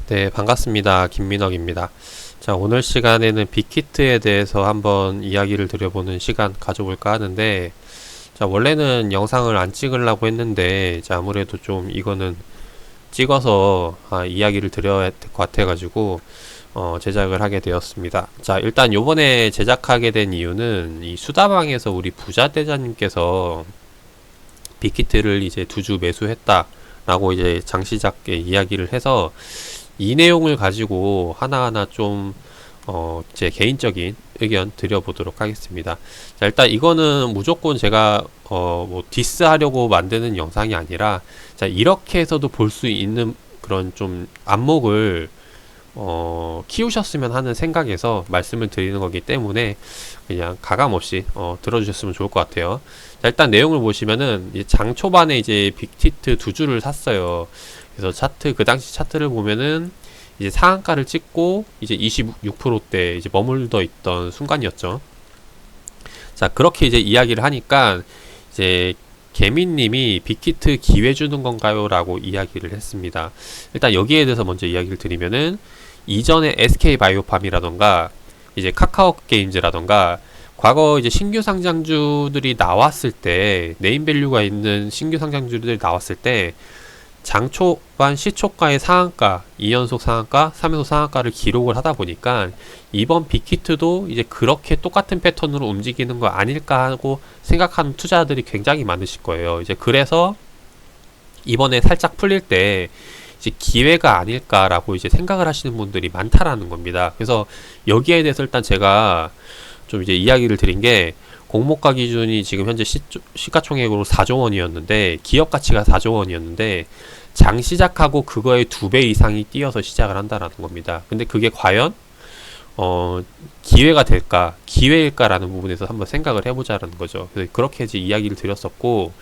네, 반갑습니다. 김민혁입니다. 자, 오늘 시간에는 빅히트에 대해서 한번 이야기를 드려보는 시간 가져볼까 하는데, 자, 원래는 영상을 안 찍으려고 했는데, 자, 아무래도 좀 이거는 찍어서 이야기를 드려야 될 것 같아가지고, 제작을 하게 되었습니다. 자, 일단 요번에 제작하게 된 이유는 이 수다방에서 우리 부자대장님께서 빅히트를 이제 2주 매수했다라고 이제 장시작게 이야기를 해서 이 내용을 가지고 하나하나 좀 제 개인적인 의견 드려보도록 하겠습니다. 자, 일단 이거는 무조건 제가 뭐 디스하려고 만드는 영상이 아니라, 자, 이렇게 해서도 볼 수 있는 그런 좀 안목을 키우셨으면 하는 생각에서 말씀을 드리는 거기 때문에 그냥 가감없이 들어주셨으면 좋을 것 같아요. 자, 일단 내용을 보시면은 장 초반에 이제 빅히트 2주를 샀어요. 그래서 차트, 그 당시 차트를 보면은 이제 상한가를 찍고 이제 26%대 이제 머물러 있던 순간이었죠. 자, 그렇게 이제 이야기를 하니까 이제 개민님이 빅히트 기회 주는 건가요? 라고 이야기를 했습니다. 일단 여기에 대해서 먼저 이야기를 드리면은 이전에 SK바이오팜이라던가 이제 카카오게임즈라던가 과거 이제 신규 상장주들이 나왔을 때, 네임밸류가 있는 신규 상장주들이 나왔을 때 장초반 시초가의 상한가, 2연속 상한가, 3연속 상한가를 기록을 하다 보니까 이번 빅히트도 이제 그렇게 똑같은 패턴으로 움직이는 거 아닐까 하고 생각하는 투자자들이 굉장히 많으실 거예요. 이제 그래서 이번에 살짝 풀릴 때 이제 기회가 아닐까라고 이제 생각을 하시는 분들이 많다라는 겁니다. 그래서 여기에 대해서 일단 제가 좀 이제 이야기를 드린 게, 공모가 기준이 지금 현재 시가총액으로 4조 원이었는데, 기업 가치가 4조 원이었는데, 장 시작하고 그거의 2배 이상이 뛰어서 시작을 한다라는 겁니다. 근데 그게 과연 기회가 될까, 기회일까라는 부분에서 한번 생각을 해보자라는 거죠. 그래서 그렇게 이제 이야기를 드렸었고,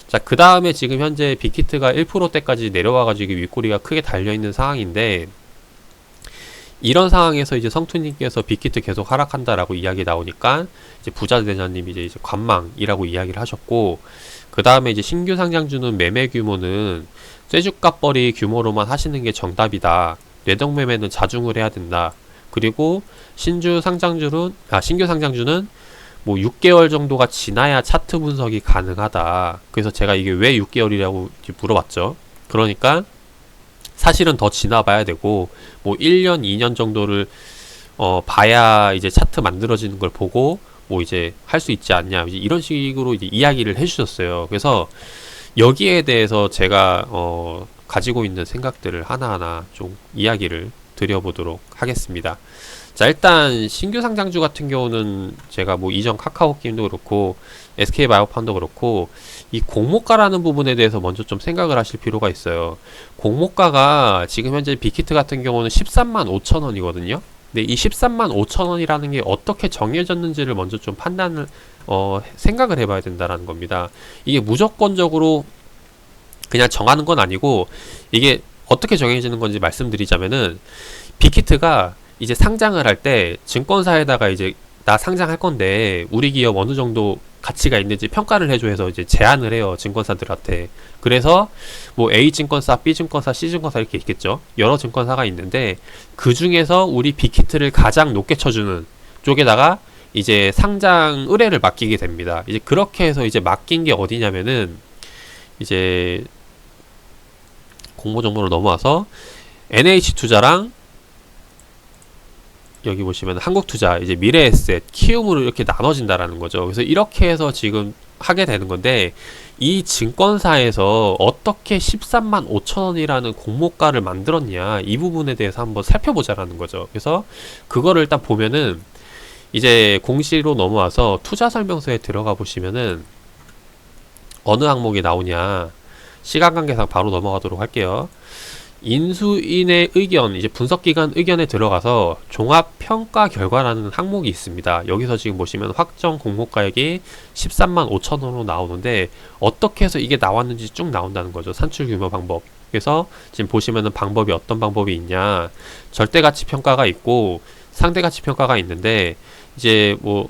자, 그 다음에 지금 현재 빅히트가 1%대까지 내려와가지고 윗꼬리가 크게 달려있는 상황인데, 이런 상황에서 이제 성투님께서 빅히트 계속 하락한다라고 이야기 나오니까 이제 부자대장님이 이제 관망이라고 이야기를 하셨고, 그 다음에 이제 신규 상장주는 매매 규모는 쇠주값벌이 규모로만 하시는 게 정답이다. 뇌동 매매는 자중을 해야 된다. 그리고 신규 상장주는 뭐 6개월 정도가 지나야 차트 분석이 가능하다. 그래서 제가 이게 왜 6개월이라고 물어봤죠. 그러니까 사실은 더 지나봐야 되고, 뭐 1년, 2년 정도를 봐야 이제 차트 만들어지는 걸 보고 뭐 이제 할 수 있지 않냐, 이제 이런 식으로 이제 이야기를 해주셨어요. 그래서 여기에 대해서 제가 가지고 있는 생각들을 하나하나 좀 이야기를 드려보도록 하겠습니다. 자, 일단 신규 상장주 같은 경우는 제가 뭐 이전 카카오게임도 그렇고 SK바이오팜도 그렇고 이 공모가라는 부분에 대해서 먼저 좀 생각을 하실 필요가 있어요. 공모가가 지금 현재 빅히트 같은 경우는 13만 5천 원이거든요. 근데 이 13만 5천 원이라는 게 어떻게 정해졌는지를 먼저 좀 판단을 생각을 해봐야 된다라는 겁니다. 이게 무조건적으로 그냥 정하는 건 아니고, 이게 어떻게 정해지는 건지 말씀드리자면은, 빅히트가 이제 상장을 할 때 증권사에다가 이제 나 상장할 건데 우리 기업 어느 정도 가치가 있는지 평가를 해줘 해서 이제 제안을 해요, 증권사들한테. 그래서 뭐 A 증권사, B 증권사, C 증권사 이렇게 있겠죠. 여러 증권사가 있는데 그 중에서 우리 빅히트를 가장 높게 쳐주는 쪽에다가 이제 상장 의뢰를 맡기게 됩니다. 이제 그렇게 해서 이제 맡긴 게 어디냐면은, 이제 공모 정보로 넘어와서 NH투자랑 여기 보시면 한국투자, 이제 미래에셋, 키움으로 이렇게 나눠진다라는 거죠. 그래서 이렇게 해서 지금 하게 되는 건데, 이 증권사에서 어떻게 13만 5천 원이라는 공모가를 만들었냐, 이 부분에 대해서 한번 살펴보자라는 거죠. 그래서 그거를 일단 보면은 이제 공시로 넘어와서 투자 설명서에 들어가 보시면은 어느 항목이 나오냐, 시간 관계상 바로 넘어가도록 할게요. 인수인의 의견, 이제 분석기관 의견에 들어가서 종합평가 결과라는 항목이 있습니다. 여기서 지금 보시면 확정 공모가액이 13만 5천 원으로 나오는데, 어떻게 해서 이게 나왔는지 쭉 나온다는 거죠. 산출 규모 방법. 그래서 지금 보시면은 방법이 어떤 방법이 있냐, 절대가치 평가가 있고 상대가치 평가가 있는데, 이제 뭐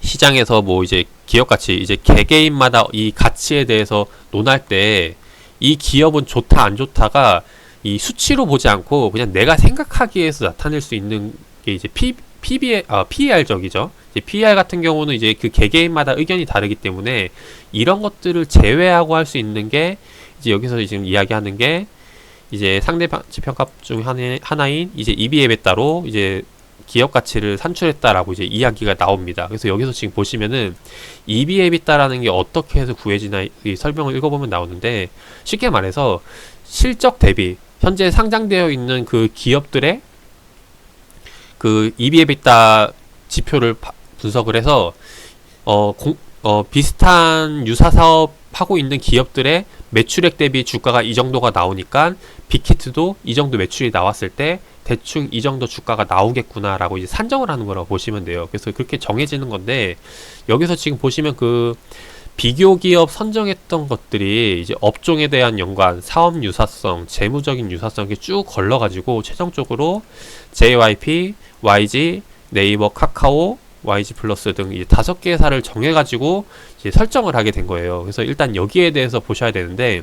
시장에서 뭐 이제 기업가치, 이제 개개인마다 이 가치에 대해서 논할 때 이 기업은 좋다 안 좋다가 이 수치로 보지 않고 그냥 내가 생각하기에서 나타낼 수 있는 게 이제 PER적이죠. 이제 PER 같은 경우는 이제 그 개개인마다 의견이 다르기 때문에 이런 것들을 제외하고 할 수 있는 게 이제 여기서 지금 이야기하는 게 이제 상대방치 평가 중 하나인 이제 EBEBETA로 이제 기업 가치를 산출했다라고 이제 이야기가 나옵니다. 그래서 여기서 지금 보시면은 EBEBETA라는 게 어떻게 해서 구해지나 이 설명을 읽어보면 나오는데, 쉽게 말해서 실적 대비 현재 상장되어 있는 그 기업들의 그 EBEBETA 지표를 분석을 해서 비슷한 유사 사업 하고 있는 기업들의 매출액 대비 주가가 이 정도가 나오니까 빅히트도 이 정도 매출이 나왔을 때 대충 이 정도 주가가 나오겠구나 라고 이제 산정을 하는 거라고 보시면 돼요. 그래서 그렇게 정해지는 건데, 여기서 지금 보시면 그 비교 기업 선정했던 것들이 이제 업종에 대한 연관, 사업 유사성, 재무적인 유사성 이렇게 쭉 걸러가지고 최종적으로 JYP, YG, 네이버, 카카오, YG 플러스 등 이제 5개 회사를 정해가지고 이제 설정을 하게 된 거예요. 그래서 일단 여기에 대해서 보셔야 되는데,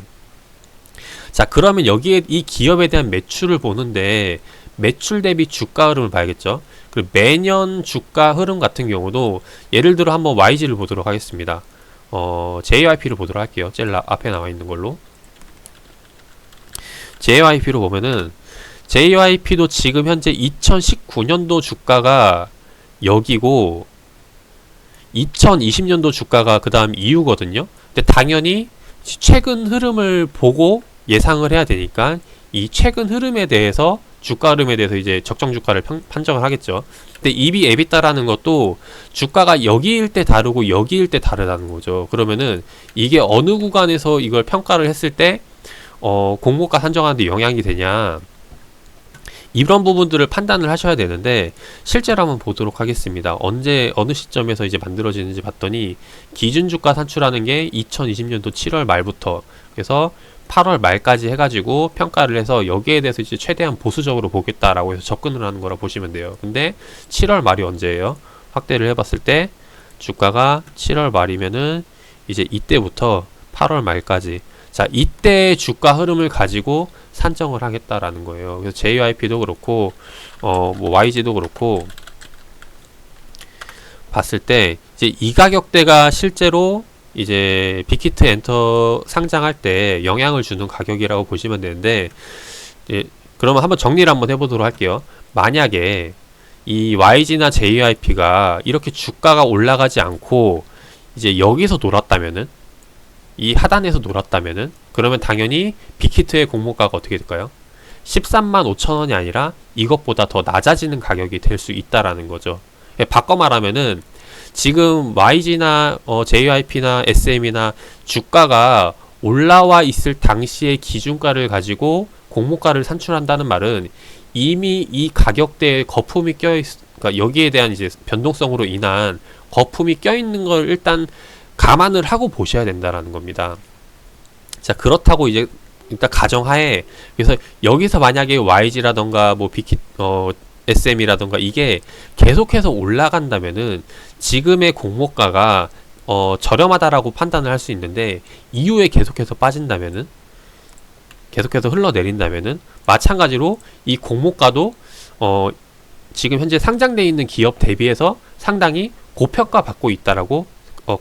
자, 그러면 여기에 이 기업에 대한 매출을 보는데 매출 대비 주가 흐름을 봐야겠죠. 그리고 매년 주가 흐름 같은 경우도 예를 들어 한번 YG를 보도록 하겠습니다. JYP를 보도록 할게요. 제일 앞에 나와 있는 걸로. JYP로 보면은 JYP도 지금 현재 2019년도 주가가 여기고 2020년도 주가가 그 다음 이후거든요. 근데 당연히 최근 흐름을 보고 예상을 해야 되니까 이 최근 흐름에 대해서 주가 흐름에 대해서 이제 적정 주가를 판정을 하겠죠. 근데 EB, EBITDA라는 것도 주가가 여기일 때 다르고 여기일 때 다르다는 거죠. 그러면은 이게 어느 구간에서 이걸 평가를 했을 때 공모가 산정하는데 영향이 되냐, 이런 부분들을 판단을 하셔야 되는데, 실제로 한번 보도록 하겠습니다. 어느 시점에서 이제 만들어지는지 봤더니 기준주가 산출하는 게 2020년도 7월 말부터 그래서 8월 말까지 해가지고 평가를 해서 여기에 대해서 이제 최대한 보수적으로 보겠다라고 해서 접근을 하는 거라 보시면 돼요. 근데 7월 말이 언제예요? 확대를 해봤을 때 주가가 7월 말이면은 이제 이때부터 8월 말까지, 자, 이때 주가 흐름을 가지고 산정을 하겠다라는 거예요. 그래서 JYP도 그렇고 뭐 YG도 그렇고 봤을 때 이제 이 가격대가 실제로 이제 빅히트 엔터 상장할 때 영향을 주는 가격이라고 보시면 되는데, 그러면 한번 정리를 한번 해보도록 할게요. 만약에 이 YG나 JYP가 이렇게 주가가 올라가지 않고 이제 여기서 놀았다면은, 이 하단에서 놀았다면은, 그러면 당연히 빅히트의 공모가가 어떻게 될까요? 13만 5천원이 아니라 이것보다 더 낮아지는 가격이 될 수 있다라는 거죠. 바꿔 말하면은 지금 YG나 JYP나 SM이나 주가가 올라와 있을 당시의 기준가를 가지고 공모가를 산출한다는 말은 이미 이 가격대에 거품이 그러니까 여기에 대한 이제 변동성으로 인한 거품이 껴있는 걸 일단 감안을 하고 보셔야 된다라는 겁니다. 자, 그렇다고 이제 일단 가정하에, 그래서 여기서 만약에 YG라던가 뭐 SM이라던가 이게 계속해서 올라간다면은 지금의 공모가가 저렴하다라고 판단을 할 수 있는데, 이후에 계속해서 빠진다면은, 계속해서 흘러내린다면은 마찬가지로 이 공모가도 지금 현재 상장되어 있는 기업 대비해서 상당히 고평가 받고 있다라고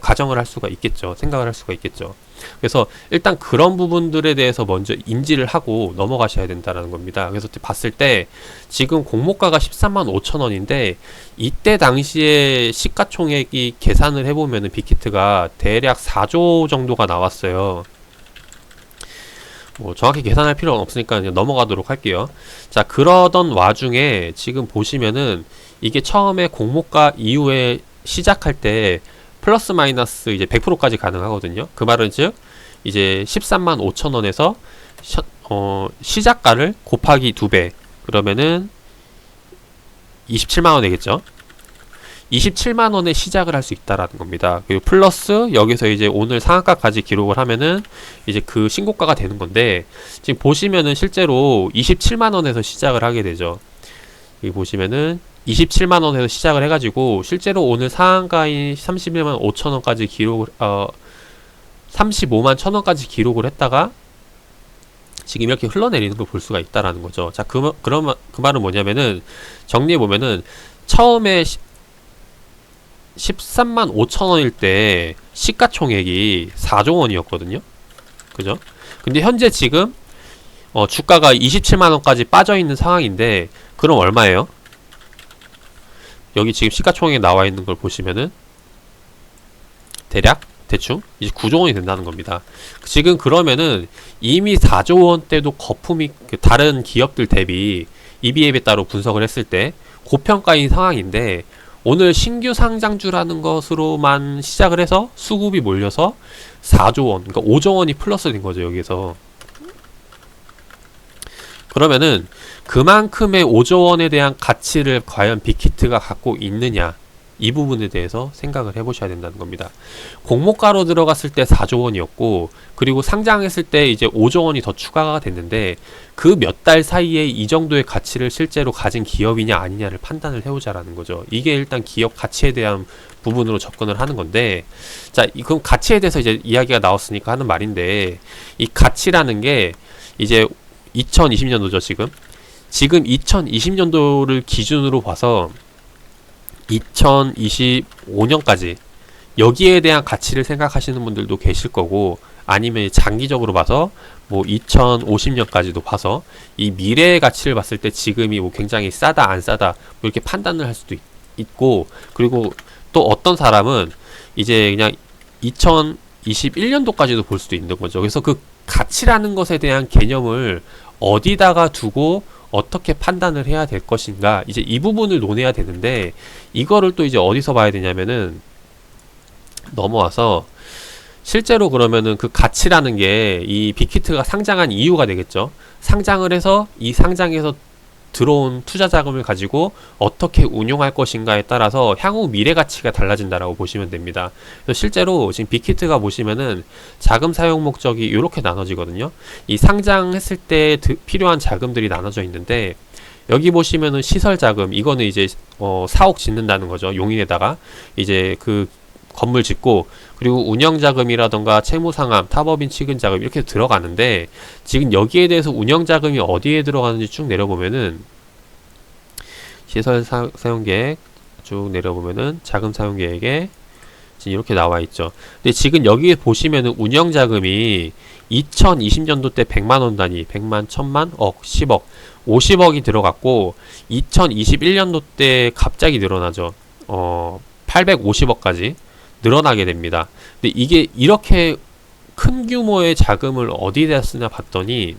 가정을 할 수가 있겠죠. 생각을 할 수가 있겠죠. 그래서 일단 그런 부분들에 대해서 먼저 인지를 하고 넘어가셔야 된다는 겁니다. 그래서 봤을 때 지금 공모가가 13만 5천원인데 이때 당시에 시가총액이 계산을 해보면은 빅히트가 대략 4조 정도가 나왔어요. 뭐 정확히 계산할 필요는 없으니까 그냥 넘어가도록 할게요. 자, 그러던 와중에 지금 보시면은 이게 처음에 공모가 이후에 시작할 때 플러스 마이너스 이제 100%까지 가능하거든요. 그 말은 즉 이제 13만 5천원에서 시작가를 곱하기 2배 그러면은 27만원 되겠죠. 27만원에 시작을 할 수 있다라는 겁니다. 그리고 플러스 여기서 이제 오늘 상한가까지 기록을 하면은 이제 그 신고가가 되는 건데, 지금 보시면은 실제로 27만원에서 시작을 하게 되죠. 여기 보시면은 27만원에서 시작을 해가지고 실제로 오늘 상한가인 31만 5천원까지 기록을 35만 1천원까지 기록을 했다가 지금 이렇게 흘러내리는 걸 볼 수가 있다라는 거죠. 자, 그 말은 뭐냐면은 정리해 보면은 처음에 13만 5천 원일 때 시가총액이 4조 원이었거든요. 그죠? 근데 현재 지금 주가가 27만 원까지 빠져 있는 상황인데 그럼 얼마예요? 여기 지금 시가총액에 나와 있는 걸 보시면은 대충 이제 9조 원이 된다는 겁니다. 지금 그러면은 이미 4조 원대도 거품이 다른 기업들 대비 EBF에 따로 분석을 했을 때 고평가인 상황인데 오늘 신규 상장주라는 것으로만 시작을 해서 수급이 몰려서 4조 원, 그러니까 5조 원이 플러스 된 거죠, 여기서. 그러면은 그만큼의 5조 원에 대한 가치를 과연 빅히트가 갖고 있느냐, 이 부분에 대해서 생각을 해보셔야 된다는 겁니다. 공모가로 들어갔을 때 4조 원이었고 그리고 상장했을 때 이제 5조 원이 더 추가가 됐는데 그 몇 달 사이에 이 정도의 가치를 실제로 가진 기업이냐 아니냐를 판단을 해보자라는 거죠. 이게 일단 기업 가치에 대한 부분으로 접근을 하는 건데, 자, 그럼 가치에 대해서 이제 이야기가 나왔으니까 하는 말인데, 이 가치라는 게 이제 2020년도죠, 지금 2020년도를 기준으로 봐서 2025년까지 여기에 대한 가치를 생각하시는 분들도 계실 거고, 아니면 장기적으로 봐서 뭐 2050년까지도 봐서 이 미래의 가치를 봤을 때 지금이 뭐 굉장히 싸다 안 싸다 뭐 이렇게 판단을 할 수도 있고, 그리고 또 어떤 사람은 이제 그냥 2021년도까지도 볼 수도 있는 거죠. 그래서 그 가치라는 것에 대한 개념을 어디다가 두고 어떻게 판단을 해야 될 것인가, 이제 이 부분을 논해야 되는데, 이거를 또 이제 어디서 봐야 되냐면은 넘어와서 실제로 그러면은 그 가치라는 게 이 빅히트가 상장한 이유가 되겠죠. 상장을 해서 이 상장에서 들어온 투자 자금을 가지고 어떻게 운용할 것인가에 따라서 향후 미래 가치가 달라진다라고 보시면 됩니다. 그래서 실제로 지금 빅히트가 보시면은 자금 사용 목적이 이렇게 나눠지거든요. 이 상장했을 때 필요한 자금들이 나눠져 있는데, 여기 보시면은 시설 자금, 이거는 이제 사옥 짓는다는 거죠. 용인에다가 이제 그 건물 짓고, 그리고 운영자금이라던가 채무상환, 타법인 취근자금 이렇게 들어가는데, 지금 여기에 대해서 운영자금이 어디에 들어가는지 쭉 내려보면은 시설 사용계획 쭉 내려보면은 자금 사용계획에 지금 이렇게 나와 있죠. 근데 지금 여기 보시면은 운영자금이 2020년도 때 100만원 단위, 100만, 1000만, 억, 10억, 50억이 들어갔고 2021년도 때 갑자기 늘어나죠. 850억까지 늘어나게 됩니다. 근데 이게 이렇게 큰 규모의 자금을 어디다 쓰냐 봤더니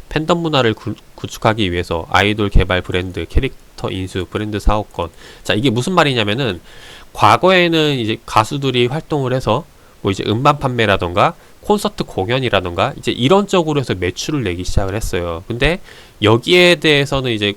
팬덤 문화를 구축하기 위해서 아이돌 개발 브랜드, 캐릭터 인수, 브랜드 사업권. 자, 이게 무슨 말이냐면은 과거에는 이제 가수들이 활동을 해서 뭐 이제 음반 판매라던가 콘서트 공연이라던가 이제 이런 쪽으로 해서 매출을 내기 시작을 했어요. 근데 여기에 대해서는 이제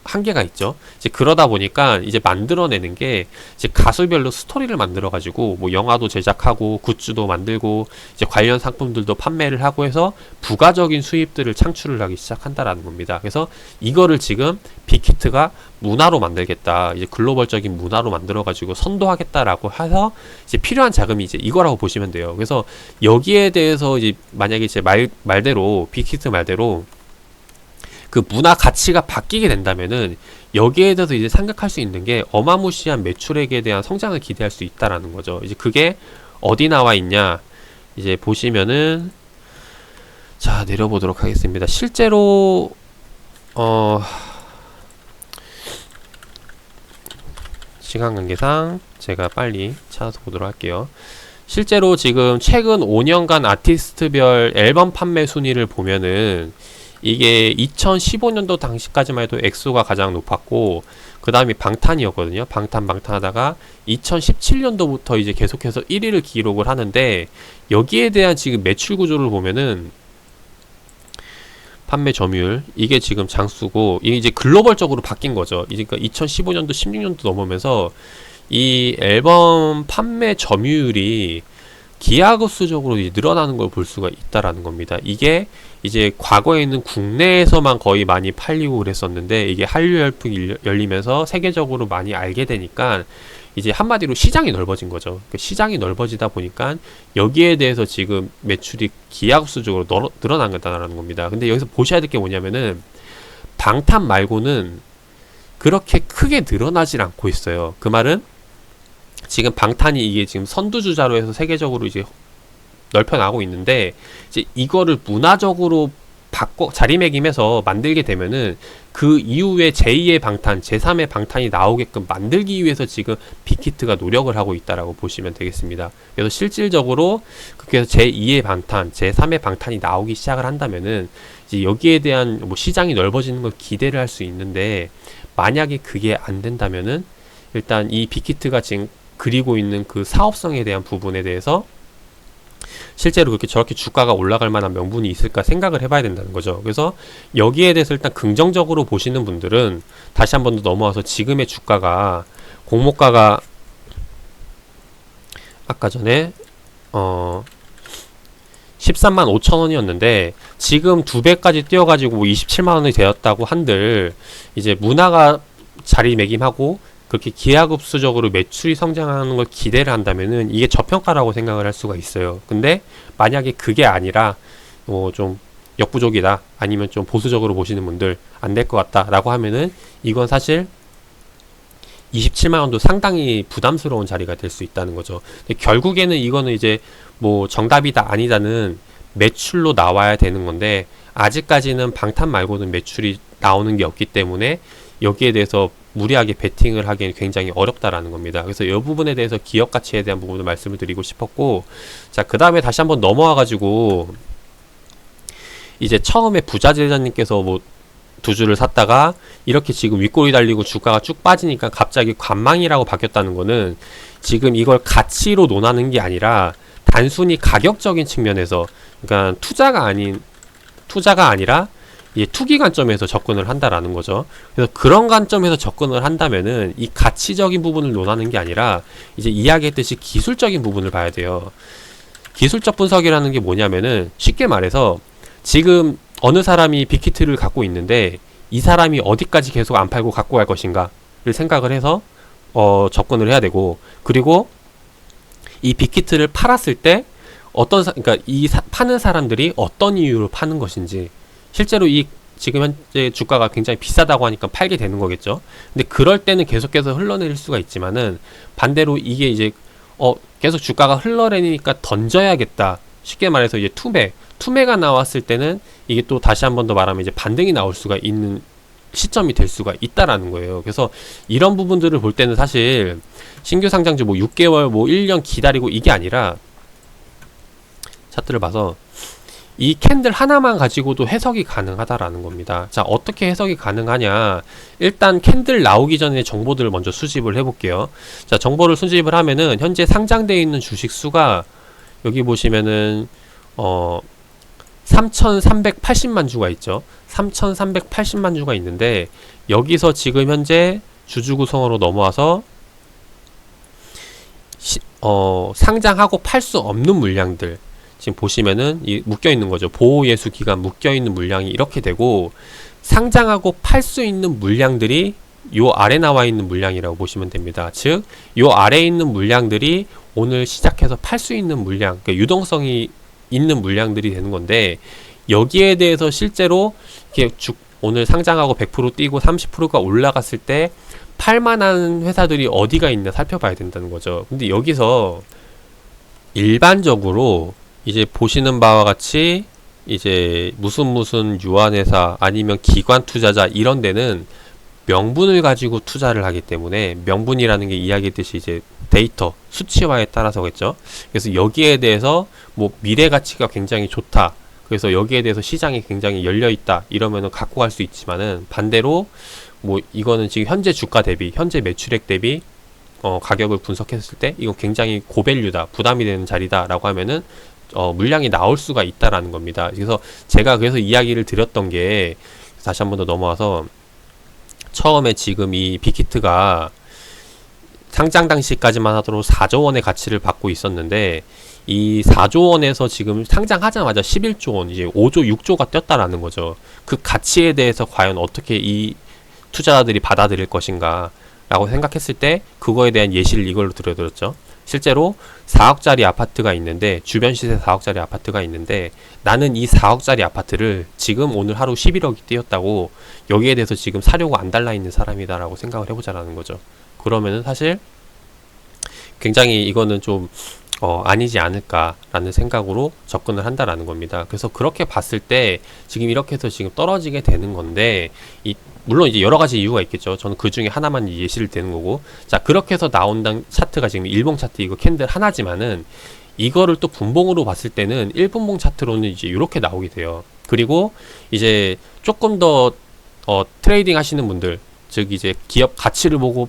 한계가 있죠. 이제 그러다 보니까 이제 만들어내는 게 이제 가수별로 스토리를 만들어 가지고 뭐 영화도 제작하고 굿즈도 만들고 이제 관련 상품들도 판매를 하고 해서 부가적인 수입들을 창출을 하기 시작한다라는 겁니다. 그래서 이거를 지금 빅히트가 문화로 만들겠다, 이제 글로벌적인 문화로 만들어 가지고 선도하겠다라고 해서 이제 필요한 자금이 이제 이거라고 보시면 돼요. 그래서 여기에 대해서 이제 만약에 제 말대로 빅히트 말대로 그 문화 가치가 바뀌게 된다면은 여기에 대해서 이제 생각할 수 있는 게 어마무시한 매출액에 대한 성장을 기대할 수 있다라는 거죠. 이제 그게 어디 나와 있냐, 이제 보시면은, 자, 내려보도록 하겠습니다. 실제로 시간 관계상 제가 빨리 찾아서 보도록 할게요. 실제로 지금 최근 5년간 아티스트별 앨범 판매 순위를 보면은 이게 2015년도 당시까지만 해도 엑소가 가장 높았고, 그 다음이 방탄이었거든요. 방탄 하다가 2017년도부터 이제 계속해서 1위를 기록을 하는데, 여기에 대한 지금 매출 구조를 보면은 판매 점유율, 이게 지금 장수고, 이게 이제 글로벌적으로 바뀐 거죠. 그러니까 2015년도 16년도 넘으면서 이 앨범 판매 점유율이 기하급수적으로 늘어나는 걸 볼 수가 있다라는 겁니다. 이게 이제 과거에는 국내에서만 거의 많이 팔리고 그랬었는데, 이게 한류 열풍이 열리면서 세계적으로 많이 알게 되니까 이제 한마디로 시장이 넓어진 거죠. 그러니까 시장이 넓어지다 보니까 여기에 대해서 지금 매출이 기하급수적으로 늘어나는 겁니다. 근데 여기서 보셔야 될 게 뭐냐면은 방탄 말고는 그렇게 크게 늘어나질 않고 있어요. 그 말은 지금 방탄이 이게 지금 선두주자로 해서 세계적으로 이제 넓혀나가고 있는데, 이제 이거를 문화적으로 자리매김해서 만들게 되면은 그 이후에 제2의 방탄, 제3의 방탄이 나오게끔 만들기 위해서 지금 빅히트가 노력을 하고 있다라고 보시면 되겠습니다. 그래서 실질적으로 그렇게 해서 제2의 방탄, 제3의 방탄이 나오기 시작을 한다면은 이제 여기에 대한 뭐 시장이 넓어지는 걸 기대를 할 수 있는데, 만약에 그게 안 된다면은 일단 이 빅히트가 지금 그리고 있는 그 사업성에 대한 부분에 대해서 실제로 그렇게 저렇게 주가가 올라갈 만한 명분이 있을까 생각을 해봐야 된다는 거죠. 그래서 여기에 대해서 일단 긍정적으로 보시는 분들은 다시 한 번 더 넘어와서 지금의 주가가 공모가가 아까 전에 13만 5천 원이었는데 지금 2배까지 뛰어가지고 27만 원이 되었다고 한들, 이제 문화가 자리매김하고 그렇게 기하급수적으로 매출이 성장하는 걸 기대를 한다면은 이게 저평가라고 생각을 할 수가 있어요. 근데 만약에 그게 아니라 좀 역부족이다, 아니면 좀 보수적으로 보시는 분들 안 될 것 같다 라고 하면은 이건 사실 27만 원도 상당히 부담스러운 자리가 될 수 있다는 거죠. 근데 결국에는 이거는 이제 뭐 정답이다 아니다는 매출로 나와야 되는 건데, 아직까지는 방탄 말고는 매출이 나오는 게 없기 때문에 여기에 대해서 무리하게 베팅을 하기엔 굉장히 어렵다라는 겁니다. 그래서 이 부분에 대해서 기업 가치에 대한 부분을 말씀을 드리고 싶었고, 자, 그 다음에 다시 한번 넘어와 가지고 이제 처음에 부자재자님께서 뭐 두 주를 샀다가 이렇게 지금 윗골이 달리고 주가가 쭉 빠지니까 갑자기 관망이라고 바뀌었다는 거는 지금 이걸 가치로 논하는 게 아니라 단순히 가격적인 측면에서, 그러니까 투자가 아니라 이 투기 관점에서 접근을 한다라는 거죠. 그래서 그런 관점에서 접근을 한다면은 이 가치적인 부분을 논하는 게 아니라 이제 이야기했듯이 기술적인 부분을 봐야 돼요. 기술적 분석이라는 게 뭐냐면은 쉽게 말해서 지금 어느 사람이 빅히트를 갖고 있는데 이 사람이 어디까지 계속 안 팔고 갖고 갈 것인가를 생각을 해서 접근을 해야 되고, 그리고 이 빅히트를 팔았을 때 그러니까 파는 사람들이 어떤 이유로 파는 것인지, 실제로 지금 현재 주가가 굉장히 비싸다고 하니까 팔게 되는 거겠죠. 근데 그럴 때는 계속해서 흘러내릴 수가 있지만은 반대로 이게 이제 계속 주가가 흘러내리니까 던져야겠다, 쉽게 말해서 이제 투매가 나왔을 때는 이게 또 다시 한 번 더 말하면 이제 반등이 나올 수가 있는 시점이 될 수가 있다라는 거예요. 그래서 이런 부분들을 볼 때는 사실 신규 상장주 뭐 6개월 뭐 1년 기다리고 이게 아니라 차트를 봐서 이 캔들 하나만 가지고도 해석이 가능하다라는 겁니다. 자, 어떻게 해석이 가능하냐, 일단 캔들 나오기 전에 정보들을 먼저 수집을 해볼게요. 자, 정보를 수집을 하면은 현재 상장되어 있는 주식 수가 여기 보시면은 3,380만 주가 있죠. 3,380만 주가 있는데 여기서 지금 현재 주주 구성으로 넘어와서 상장하고 팔 수 없는 물량들 지금 보시면은 묶여 있는 거죠. 보호예수 기간 묶여 있는 물량이 이렇게 되고, 상장하고 팔 수 있는 물량들이 요 아래 나와 있는 물량이라고 보시면 됩니다. 즉, 요 아래에 있는 물량들이 오늘 시작해서 팔 수 있는 물량, 그러니까 유동성이 있는 물량들이 되는 건데, 여기에 대해서 실제로 이렇게 오늘 상장하고 100% 뛰고 30%가 올라갔을 때 팔만한 회사들이 어디가 있나 살펴봐야 된다는 거죠. 근데 여기서 일반적으로 이제 보시는 바와 같이 이제 무슨 유한회사 아니면 기관 투자자 이런 데는 명분을 가지고 투자를 하기 때문에, 명분이라는 게 이야기했듯이 이제 데이터, 수치화에 따라서겠죠. 그래서 여기에 대해서 뭐 미래 가치가 굉장히 좋다, 그래서 여기에 대해서 시장이 굉장히 열려 있다 이러면은 갖고 갈 수 있지만은, 반대로 뭐 이거는 지금 현재 주가 대비, 현재 매출액 대비 가격을 분석했을 때 이건 굉장히 고밸류다, 부담이 되는 자리다 라고 하면은 물량이 나올 수가 있다라는 겁니다. 그래서 제가 이야기를 드렸던 게, 다시 한 번 더 넘어와서 처음에 지금 이 빅히트가 상장 당시까지만 하도록 4조 원의 가치를 받고 있었는데, 이 4조 원에서 지금 상장하자마자 11조 원, 이제 5조, 6조가 뛰었다라는 거죠. 그 가치에 대해서 과연 어떻게 이 투자자들이 받아들일 것인가 라고 생각했을 때 그거에 대한 예시를 이걸로 들어드렸죠. 실제로 4억짜리 아파트가 있는데, 주변 시세 4억짜리 아파트가 있는데, 나는 이 4억짜리 아파트를 지금 오늘 하루 11억이 뛰었다고 여기에 대해서 지금 사려고 안 달라 있는 사람이다 라고 생각을 해보자라는 거죠. 그러면은 사실 굉장히 이거는 좀 아니지 않을까라는 생각으로 접근을 한다라는 겁니다. 그래서 그렇게 봤을 때 지금 이렇게 해서 지금 떨어지게 되는 건데, 물론 이제 여러 가지 이유가 있겠죠. 저는 그 중에 하나만 예시를 드는 거고. 자, 그렇게 해서 나온다는 차트가 지금 일봉 차트 이거 캔들 하나지만은, 이거를 또 분봉으로 봤을 때는 1분봉 차트로는 이제 이렇게 나오게 돼요. 그리고 이제 조금 더 트레이딩 하시는 분들, 즉 이제 기업 가치를 보고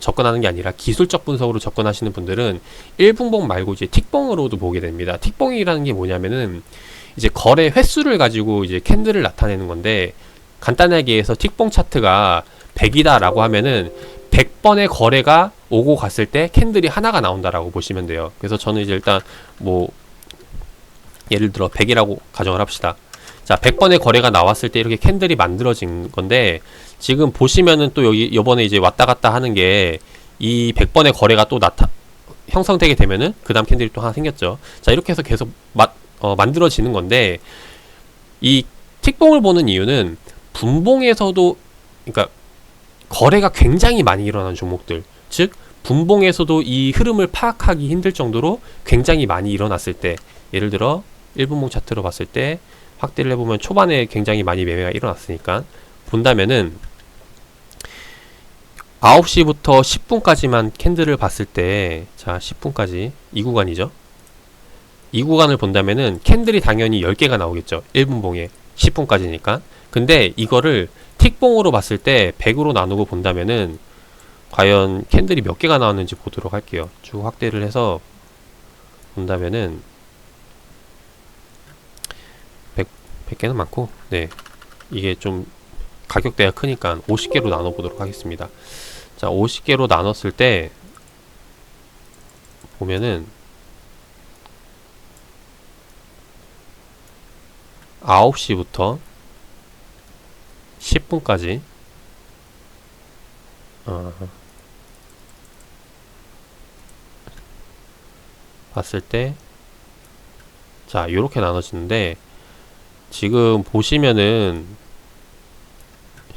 접근하는 게 아니라 기술적 분석으로 접근하시는 분들은 1분봉 말고 이제 틱봉으로도 보게 됩니다. 틱봉이라는 게 뭐냐면은 이제 거래 횟수를 가지고 이제 캔들을 나타내는 건데, 간단하게 해서 틱봉 차트가 100이다 라고 하면은 100번의 거래가 오고 갔을 때 캔들이 하나가 나온다라고 보시면 돼요. 그래서 저는 이제 일단 뭐 예를 들어 100이라고 가정을 합시다. 자, 100번의 거래가 나왔을 때 이렇게 캔들이 만들어진 건데, 지금 보시면은 또 여기 요번에 이제 왔다 갔다 하는 게, 이 100번의 거래가 또 형성되게 되면은 그 다음 캔들이 또 하나 생겼죠. 자, 이렇게 해서 계속 만들어지는 건데, 이 틱봉을 보는 이유는 분봉에서도, 그러니까 거래가 굉장히 많이 일어나는 종목들, 즉 분봉에서도 이 흐름을 파악하기 힘들 정도로 굉장히 많이 일어났을 때, 예를 들어 1분봉 차트로 봤을 때 확대를 해보면 초반에 굉장히 많이 매매가 일어났으니까 본다면은 9시부터 10분까지만 캔들을 봤을 때, 자 10분까지 이 구간이죠. 이 구간을 본다면은 캔들이 당연히 10개가 나오겠죠. 1분봉에 10분까지니까. 근데 이거를 틱봉으로 봤을 때 100으로 나누고 본다면은 과연 캔들이 몇 개가 나왔는지 보도록 할게요. 쭉 확대를 해서 본다면은 100개는 많고, 네, 이게 좀 가격대가 크니까 50개로 나눠 보도록 하겠습니다. 자, 50개로 나눴을 때 보면은 9시부터 10분까지 봤을 때, 자 요렇게 나눠지는데, 지금 보시면은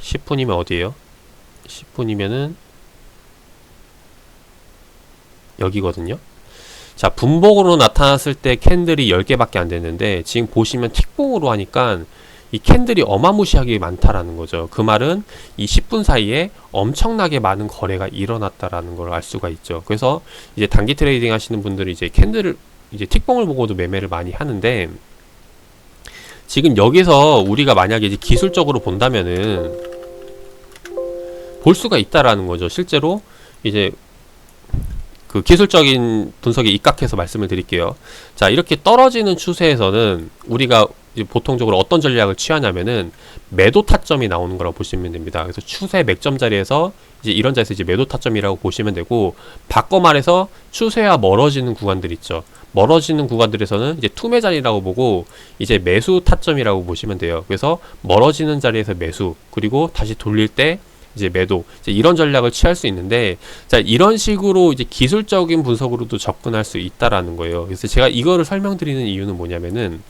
10분이면 어디에요? 10분이면은 여기거든요. 자, 분봉으로 나타났을 때 캔들이 10개밖에 안 됐는데, 지금 보시면 틱봉으로 하니까 이 캔들이 어마무시하게 많다라는 거죠. 그 말은 이 10분 사이에 엄청나게 많은 거래가 일어났다라는 걸 알 수가 있죠. 그래서 이제 단기 트레이딩 하시는 분들이 이제 캔들을, 이제 틱봉을 보고도 매매를 많이 하는데, 지금 여기서 우리가 만약에 이제 기술적으로 본다면은 볼 수가 있다라는 거죠. 실제로 이제 그 기술적인 분석에 입각해서 말씀을 드릴게요. 자, 이렇게 떨어지는 추세에서는 우리가 이제 보통적으로 어떤 전략을 취하냐면은 매도 타점이 나오는 거라고 보시면 됩니다. 그래서 추세 맥점 자리에서 이제 이런 자리에서 이제 매도 타점이라고 보시면 되고, 바꿔 말해서 추세와 멀어지는 구간들 있죠. 멀어지는 구간들에서는 이제 투매 자리라고 보고, 이제 매수 타점이라고 보시면 돼요. 그래서 멀어지는 자리에서 매수, 그리고 다시 돌릴 때 이제 매도, 이제 이런 전략을 취할 수 있는데, 자, 이런 식으로 이제 기술적인 분석으로도 접근할 수 있다라는 거예요. 그래서 제가 이거를 설명드리는 이유는 뭐냐면은,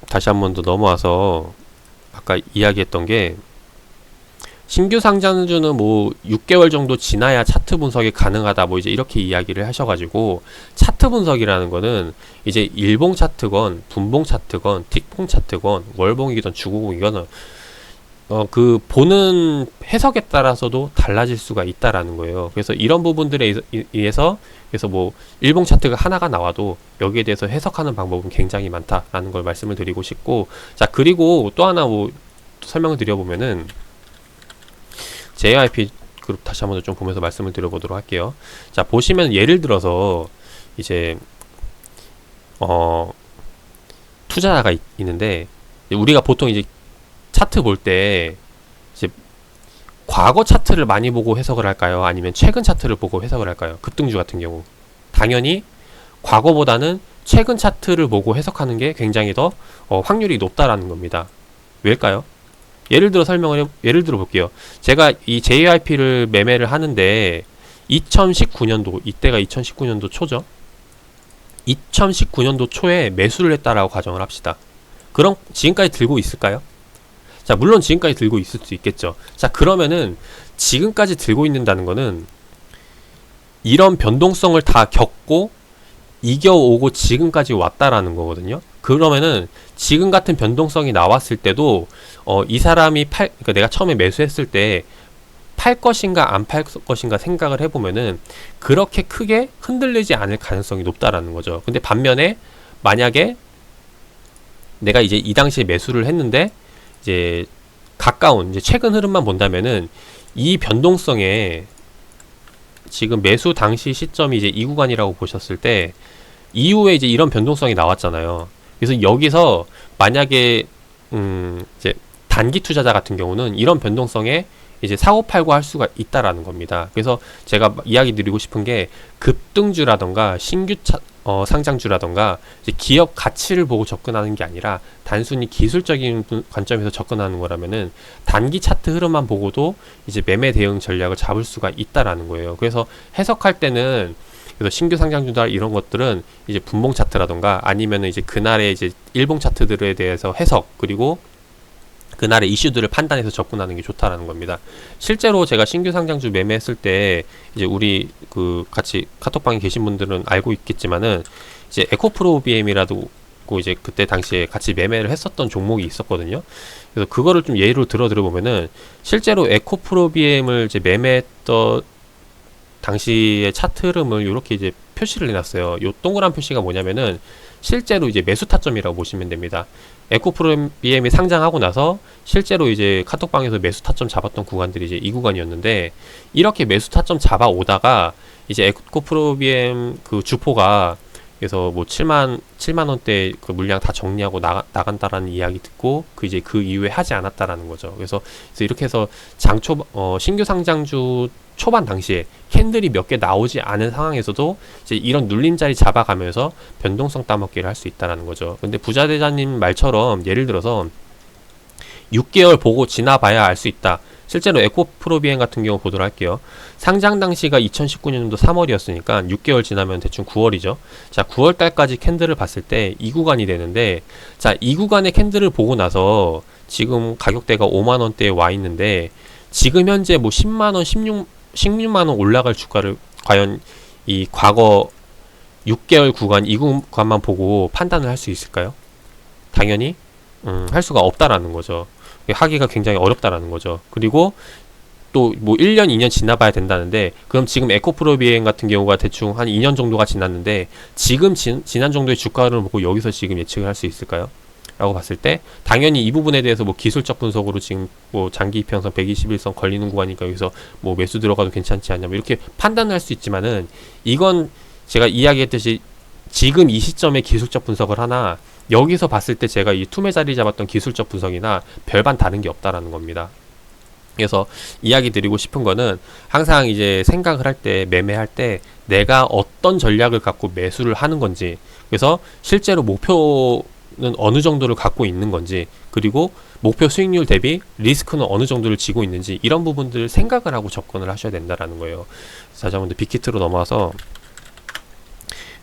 다시 한번 더 넘어와서 아까 이야기했던 게, 신규 상장주는 뭐 6개월 정도 지나야 차트 분석이 가능하다, 뭐 이제 이렇게 이야기를 하셔가지고, 차트 분석이라는 거는 이제 일봉 차트건 분봉 차트건 틱봉 차트건 월봉이건 주고공이건 그 보는 해석에 따라서도 달라질 수가 있다라는 거예요. 그래서 이런 부분들에 의해서, 그래서 뭐 일봉 차트가 하나가 나와도 여기에 대해서 해석하는 방법은 굉장히 많다라는 걸 말씀을 드리고 싶고, 자, 그리고 또 하나 뭐 설명을 드려보면은, JYP 그룹 다시 한번 좀 보면서 말씀을 드려보도록 할게요. 자, 보시면 예를 들어서 이제 투자자가 있는데, 우리가 보통 이제 차트 볼 때 이제 과거 차트를 많이 보고 해석을 할까요? 아니면 최근 차트를 보고 해석을 할까요? 급등주 같은 경우 당연히 과거보다는 최근 차트를 보고 해석하는 게 굉장히 더 확률이 높다라는 겁니다. 왜일까요? 예를 들어 볼게요. 제가 이 JYP를 매매를 하는데 2019년도, 이때가 2019년도 초죠. 2019년도 초에 매수를 했다라고 가정을 합시다. 그럼 지금까지 들고 있을까요? 자, 물론 지금까지 들고 있을 수 있겠죠. 자, 그러면은 지금까지 들고 있는다는 거는 이런 변동성을 다 겪고 이겨오고 지금까지 왔다라는 거거든요. 그러면은 지금 같은 변동성이 나왔을 때도 이 사람이 그러니까 내가 처음에 매수했을 때 팔 것인가 안 팔 것인가 생각을 해보면은 그렇게 크게 흔들리지 않을 가능성이 높다라는 거죠. 근데 반면에 만약에 내가 이제 이 당시에 매수를 했는데 이제 가까운 이제 최근 흐름만 본다면은 이 변동성에 지금 매수 당시 시점이 이제 이 구간이라고 보셨을 때 이후에 이제 이런 변동성이 나왔잖아요. 그래서 여기서 만약에 이제 단기 투자자 같은 경우는 이런 변동성에 이제 사고 팔고 할 수가 있다라는 겁니다. 그래서 제가 이야기 드리고 싶은 게 급등주라던가 신규 상장주라던가 이제 기업 가치를 보고 접근하는 게 아니라 단순히 기술적인 관점에서 접근하는 거라면은 단기 차트 흐름만 보고도 이제 매매 대응 전략을 잡을 수가 있다라는 거예요. 그래서 해석할 때는 그래서 신규 상장주다 이런 것들은 이제 분봉 차트라던가 아니면은 이제 그날의 이제 일봉 차트들에 대해서 해석 그리고 그날의 이슈들을 판단해서 접근하는 게 좋다라는 겁니다. 실제로 제가 신규 상장주 매매했을 때 이제 우리 그 같이 카톡방에 계신 분들은 알고 있겠지만은 이제 에코프로 BM이라도 이제 그때 당시에 같이 매매를 했었던 종목이 있었거든요. 그래서 그거를 좀 예로 들어보면은 실제로 에코프로 BM을 이제 매매했던 당시의 차트 흐름을 이렇게 이제 표시를 해놨어요. 요 동그란 표시가 뭐냐면은 실제로 이제 매수 타점이라고 보시면 됩니다. 에코프로 BM이 상장하고 나서 실제로 이제 카톡방에서 매수 타점 잡았던 구간들이 이제 이 구간이었는데 이렇게 매수 타점 잡아 오다가 이제 에코프로 BM 그 주포가 그래서 뭐 7만 원대 그 물량 다 정리하고 나간다라는 이야기 듣고 이제 그 이후에 하지 않았다라는 거죠. 그래서 이렇게 해서 신규 상장주 초반 당시에 캔들이 몇 개 나오지 않은 상황에서도 이제 이런 눌림 자리 잡아가면서 변동성 따먹기를 할 수 있다라는 거죠. 근데 부자대장님 말처럼 예를 들어서 6개월 보고 지나봐야 알 수 있다. 실제로 에코프로비엔 같은 경우 보도록 할게요. 상장 당시가 2019년도 3월이었으니까 6개월 지나면 대충 9월이죠. 자, 9월 달까지 캔들을 봤을 때 이 구간이 되는데, 자, 이 구간의 캔들을 보고 나서 지금 가격대가 5만 원대에 와 있는데, 지금 현재 뭐 10만 원, 16만 원 올라갈 주가를 과연 이 과거 6개월 구간 이 구간만 보고 판단을 할 수 있을까요? 당연히 할 수가 없다라는 거죠. 하기가 굉장히 어렵다라는 거죠. 그리고 또 뭐 1년, 2년 지나봐야 된다는데 그럼 지금 에코프로 비행 같은 경우가 대충 한 2년 정도가 지났는데 지금 지난 정도의 주가를 보고 여기서 지금 예측을 할 수 있을까요? 라고 봤을 때 당연히 이 부분에 대해서 뭐 기술적 분석으로 지금 뭐 장기 이평선 121선 걸리는 구간이니까 여기서 뭐 매수 들어가도 괜찮지 않냐 뭐 이렇게 판단을 할 수 있지만은 이건 제가 이야기했듯이 지금 이 시점에 기술적 분석을 하나 여기서 봤을 때 제가 이 투매 자리 잡았던 기술적 분석이나 별반 다른 게 없다라는 겁니다. 그래서 이야기 드리고 싶은 거는 항상 이제 생각을 할 때 매매할 때 내가 어떤 전략을 갖고 매수를 하는 건지 그래서 실제로 목표는 어느 정도를 갖고 있는 건지 그리고 목표 수익률 대비 리스크는 어느 정도를 지고 있는지 이런 부분들을 생각을 하고 접근을 하셔야 된다라는 거예요. 다시 한번 빅히트로 넘어와서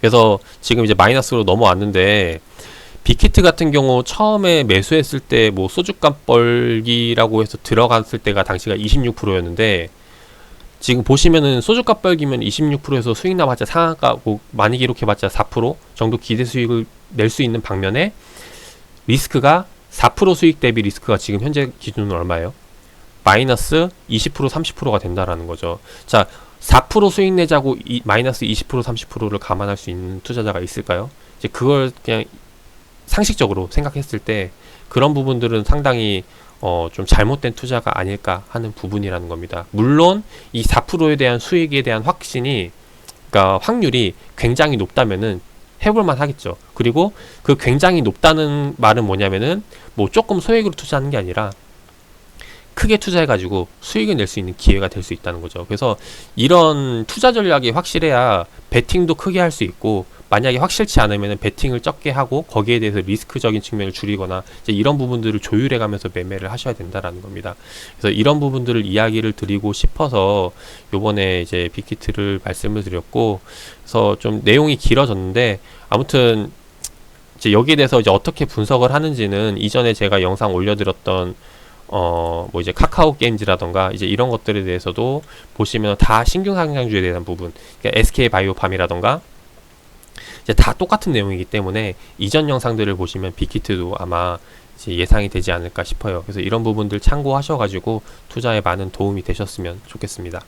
그래서 지금 이제 마이너스로 넘어왔는데 빅히트 같은 경우 처음에 매수했을 때 뭐 소주값 벌기라고 해서 들어갔을 때가 당시가 26%였는데 지금 보시면은 소주값 벌기면 26%에서 수익 나봤자 상한가 뭐 많이 기록해봤자 4% 정도 기대 수익을 낼 수 있는 방면에 리스크가 4% 수익 대비 리스크가 지금 현재 기준은 얼마예요? 마이너스 20% 30%가 된다라는 거죠. 자, 4% 수익 내자고 마이너스 20% 30%를 감안할 수 있는 투자자가 있을까요? 이제 그걸 그냥 상식적으로 생각했을 때 그런 부분들은 상당히 좀 잘못된 투자가 아닐까 하는 부분이라는 겁니다. 물론 이 4%에 대한 수익에 대한 확신이 그러니까 확률이 굉장히 높다면은 해볼만 하겠죠. 그리고 그 굉장히 높다는 말은 뭐냐면은 뭐 조금 소액으로 투자하는 게 아니라 크게 투자해가지고 수익을 낼 수 있는 기회가 될 수 있다는 거죠. 그래서 이런 투자 전략이 확실해야 베팅도 크게 할 수 있고 만약에 확실치 않으면 베팅을 적게 하고 거기에 대해서 리스크적인 측면을 줄이거나 이제 이런 부분들을 조율해 가면서 매매를 하셔야 된다라는 겁니다. 그래서 이런 부분들을 이야기를 드리고 싶어서 요번에 이제 빅히트를 말씀을 드렸고, 그래서 좀 내용이 길어졌는데 아무튼 이제 여기에 대해서 이제 어떻게 분석을 하는지는 이전에 제가 영상 올려드렸던 뭐 이제 카카오 게임즈라던가 이제 이런 것들에 대해서도 보시면 다 신규 상장주에 대한 부분, 그러니까 SK 바이오팜이라던가 이제 다 똑같은 내용이기 때문에 이전 영상들을 보시면 빅히트도 아마 이제 예상이 되지 않을까 싶어요. 그래서 이런 부분들 참고하셔가지고 투자에 많은 도움이 되셨으면 좋겠습니다.